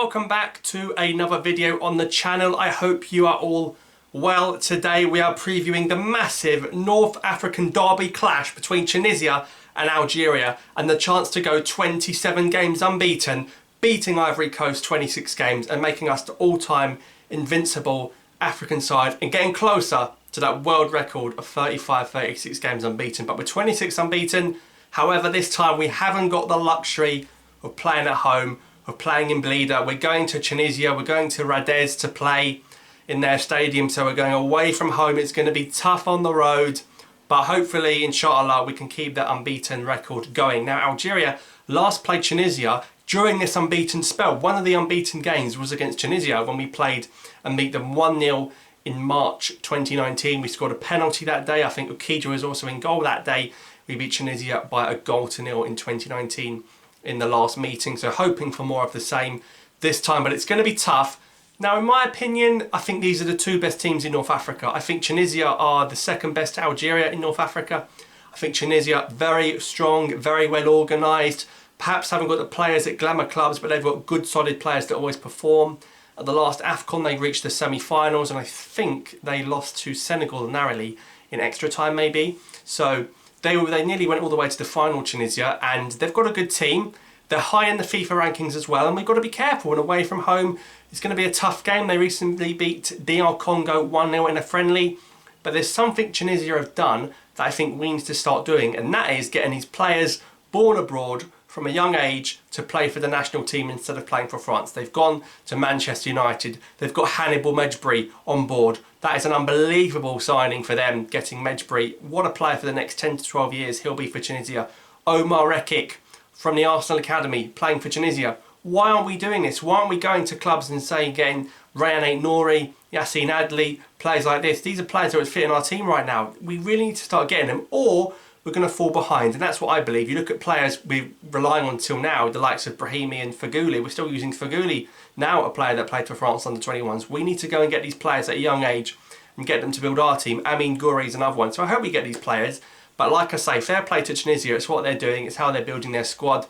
welcome back to another video on the channel. I hope you are all well. Today we are previewing the massive North African derby clash between Tunisia and Algeria, and the chance to go 27 games unbeaten, beating Ivory Coast 26 games and making us the all-time invincible African side and getting closer to that world record of 35-36 games unbeaten. But with 26 unbeaten, however, this time we haven't got the luxury of playing at home, of playing in Blida. We're going to Tunisia, we're going to Rades to play in their stadium, so we're going away from home. It's going to be tough on the road, but hopefully, inshallah, we can keep that unbeaten record going. Now, Algeria last played Tunisia during this unbeaten spell. One of the unbeaten games was against Tunisia when we played and beat them 1-0 in March 2019. We scored a penalty that day. I think Ukija was also in goal that day. We beat Tunisia by 1-0 in 2019 in the last meeting, so hoping for more of the same this time, but it's going to be tough. Now, in my opinion, I think these are the two best teams in North Africa. I think Tunisia are the second best to Algeria in North Africa. I think Tunisia, very strong, very well organised, perhaps haven't got the players at glamour clubs, but they've got good solid players that always perform. At the last AFCON, they reached the semi-finals, and I think they lost to Senegal narrowly in extra time maybe. So they nearly went all the way to the final, Tunisia, and they've got a good team. They're high in the FIFA rankings as well, and we've got to be careful. And away from home, it's going to be a tough game. They recently beat DR Congo 1-0 in a friendly, but there's something Tunisia have done that I think we need to start doing, and that is getting these players born abroad from a young age to play for the national team instead of playing for France. They've gone to Manchester United. They've got Hannibal Mejbri on board. That is an unbelievable signing for them, getting Mejbri. What a player for the next 10 to 12 years he'll be for Tunisia. Omar Rekik from the Arsenal Academy playing for Tunisia. Why aren't we doing this? Why aren't we going to clubs and saying, getting Rayane Nouri, Yassine Adli, players like this? These are players that would fit in our team right now. We really need to start getting them, or we're going to fall behind, and that's what I believe. You look at players we're relying on till now, the likes of Brahimi and Feghouli. We're still using Feghouli now, a player that played for France under 21s. We need to go and get these players at a young age and get them to build our team. Amin Ghouri is another one. So I hope we get these players. But like I say, fair play to Tunisia. It's what they're doing. It's how they're building their squad.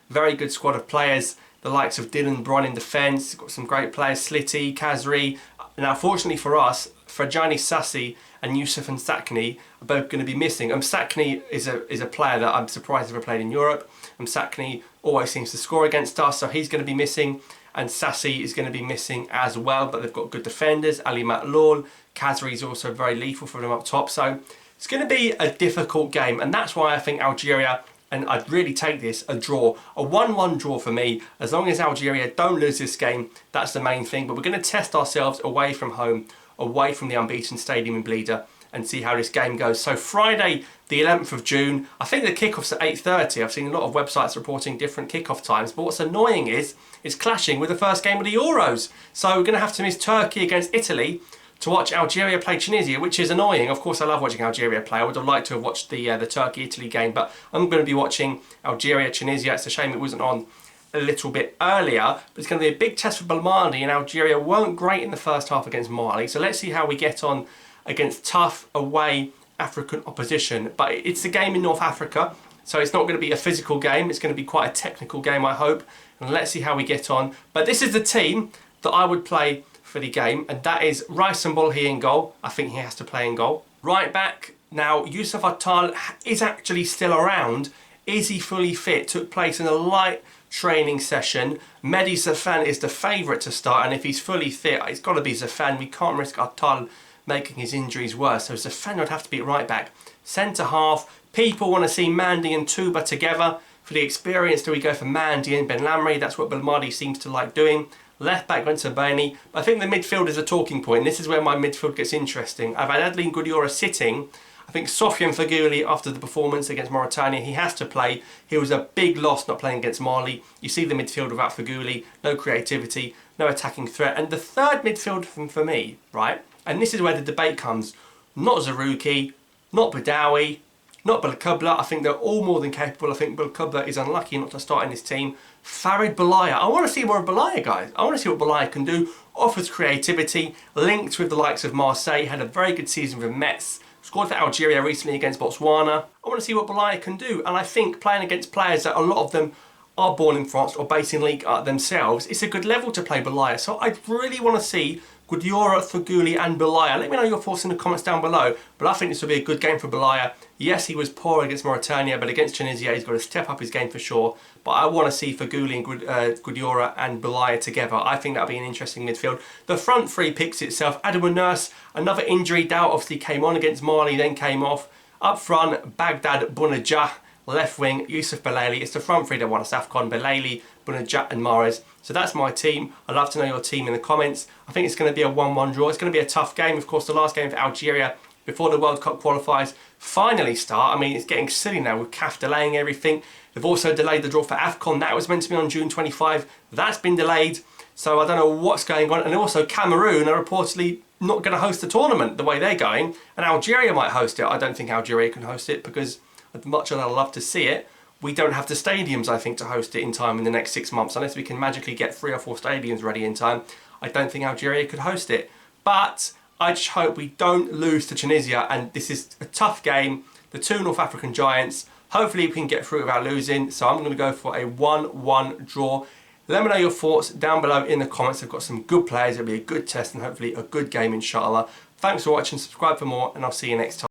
Very good squad of players. The likes of Dylan Bron in defence. Got some great players. Sliti, Kazri. Now, fortunately for us, Frajani Sassi and Youssef Msakni are both going to be missing. Msakni is a player that I'm surprised never played in Europe. Msakni always seems to score against us, so he's going to be missing. And Sassi is going to be missing as well, but they've got good defenders. Ali Matloul, Kazri is also very lethal for them up top. So it's going to be a difficult game, and that's why I think Algeria, and I'd really take this, a draw. A 1-1 draw for me. As long as Algeria don't lose this game, that's the main thing. But we're going to test ourselves away from home, away from the unbeaten stadium in Blida, and see how this game goes. So Friday, the 11th of June, I think the kickoff's at 8:30. I've seen a lot of websites reporting different kickoff times, but what's annoying is it's clashing with the first game of the Euros. So we're going to have to miss Turkey against Italy to watch Algeria play Tunisia, which is annoying. Of course, I love watching Algeria play. I would have liked to have watched the Turkey-Italy game, but I'm going to be watching Algeria-Tunisia. It's a shame it wasn't on a little bit earlier, but it's going to be a big test for Belmadi, and Algeria weren't great in the first half against Mali. So let's see how we get on against tough away African opposition. But it's a game in North Africa, so it's not going to be a physical game. It's going to be quite a technical game, I hope. And let's see how we get on. But this is the team that I would play for the game, and that is Rice and Bolhi in goal. I think he has to play in goal. Right back, now Youssef Attal is actually still around. Is he fully fit? Took place in a light training session. Mehdi Zafan is the favourite to start, and if he's fully fit, it's got to be Zafan. We can't risk Attal making his injuries worse, so Zafan would have to be at right back. Centre half, people want to see Mandy and Touba together. For the experience, do we go for Mandy and Ben Lamry? That's what Belmadi seems to like doing. Left back went to Baini. I think the midfield is a talking point. This is where my midfield gets interesting. I've had Adli Ngoudiora sitting. I think Sofiane Feghouli, after the performance against Mauritania, he has to play. He was a big loss not playing against Mali. You see the midfield without Feghouli, no creativity, no attacking threat. And the third midfield for me, right, and this is where the debate comes, not Zarouki, not Badawi, not Belkabla. I think they're all more than capable. I think Belkabla is unlucky not to start in this team. Farid Belaya. I want to see more of Belaya, guys. I want to see what Belaya can do. Offers creativity, linked with the likes of Marseille, had a very good season with Metz. Scored for Algeria recently against Botswana. I want to see what Belaya can do. And I think playing against players that a lot of them are born in France or based in Ligue 1 themselves, it's a good level to play Belaya. So I really want to see Gudiora, Faguli and Belaya. Let me know your thoughts in the comments down below. But I think this will be a good game for Belaya. Yes, he was poor against Mauritania, but against Tunisia, he's got to step up his game for sure. But I want to see Faguli and Gudiora and Belaya together. I think that'll be an interesting midfield. The front three picks itself. Adama Nurse, another injury. Doubt obviously came on against Mali, then came off. Up front, Baghdad, Bounedjah. Left wing, Yusuf Belaili. It's the front three that won us AFCON. Belaili, Bounedjah and Mahrez. So that's my team. I'd love to know your team in the comments. I think it's going to be a 1-1 draw. It's going to be a tough game. Of course, the last game for Algeria before the World Cup qualifiers finally start. I mean, it's getting silly now with CAF delaying everything. They've also delayed the draw for AFCON. That was meant to be on June 25. That's been delayed. So I don't know what's going on. And also Cameroon are reportedly not going to host the tournament the way they're going. And Algeria might host it. I don't think Algeria can host it because as much as I'd love to see it, we don't have the stadiums, I think, to host it in time in the next 6 months. Unless we can magically get 3 or 4 stadiums ready in time, I don't think Algeria could host it. But I just hope we don't lose to Tunisia, and this is a tough game. The 2 North African giants. Hopefully we can get through without losing. So I'm going to go for a 1-1 draw. Let me know your thoughts down below in the comments. I've got some good players. It'll be a good test and hopefully a good game, inshallah. Thanks for watching. Subscribe for more, and I'll see you next time.